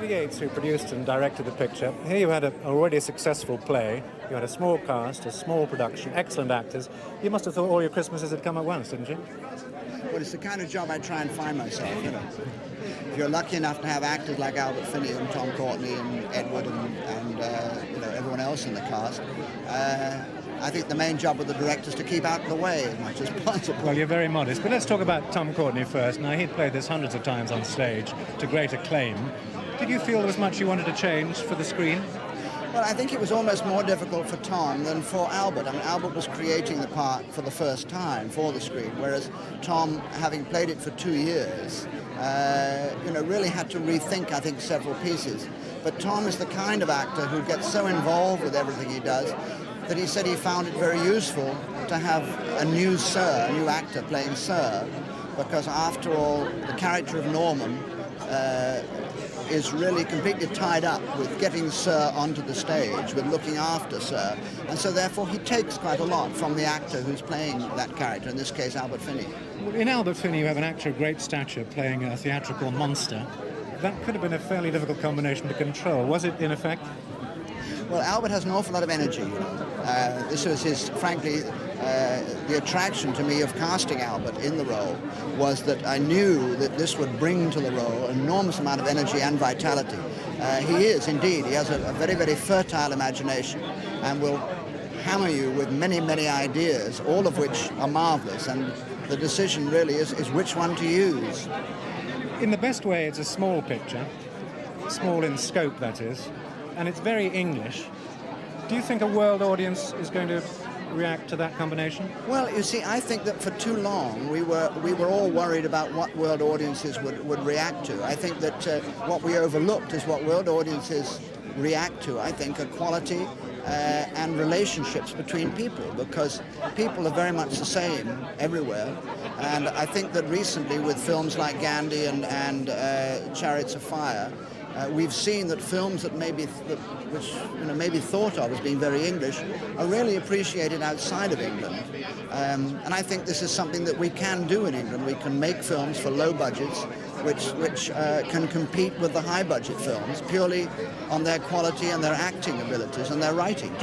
Peter Yates, who produced and directed the picture. Here you had an already successful play. You had a small cast, a small production, excellent actors. You must have thought all your Christmases had come at once, didn't you? Well, it's the kind of job I try and find myself, you know. If you're lucky enough to have actors like Albert Finney and Tom Courtenay and Edward and everyone else in the cast, I think the main job of the director is to keep out of the way as much as possible. Well, you're very modest. But let's talk about Tom Courtenay first. Now, he'd played this hundreds of times on stage to great acclaim. Did you feel there was much you wanted to change for the screen? Well, I think it was almost more difficult for Tom than for Albert. I mean, Albert was creating the part for the first time for the screen, whereas Tom, having played it for 2 years, really had to rethink, I think, several pieces. But Tom is the kind of actor who gets so involved with everything he does that he said he found it very useful to have a new actor playing Sir, because after all, the character of Norman is really completely tied up with getting Sir onto the stage, with looking after Sir, and so therefore he takes quite a lot from the actor who's playing that character, in this case Albert Finney. Well, in Albert Finney you have an actor of great stature playing a theatrical monster. That could have been a fairly difficult combination to control. Was it, in effect? Well, Albert has an awful lot of energy, you know. This was frankly, the attraction to me of casting Albert in the role was that I knew that this would bring to the role an enormous amount of energy and vitality. He is, indeed. He has a very, very fertile imagination and will hammer you with many, many ideas, all of which are marvelous, and the decision really is which one to use. In the best way, it's a small picture, small in scope, that is, and it's very English. Do you think a world audience is going to react to that combination? Well, you see, I think that for too long we were all worried about what world audiences would react to. I think that what we overlooked is what world audiences react to. I think equality and relationships between people, because people are very much the same everywhere. And I think that recently with films like Gandhi and Chariots of Fire, we've seen that films that may be thought of as being very English are really appreciated outside of England. And I think this is something that we can do in England. We can make films for low budgets which can compete with the high budget films purely on their quality and their acting abilities and their writing.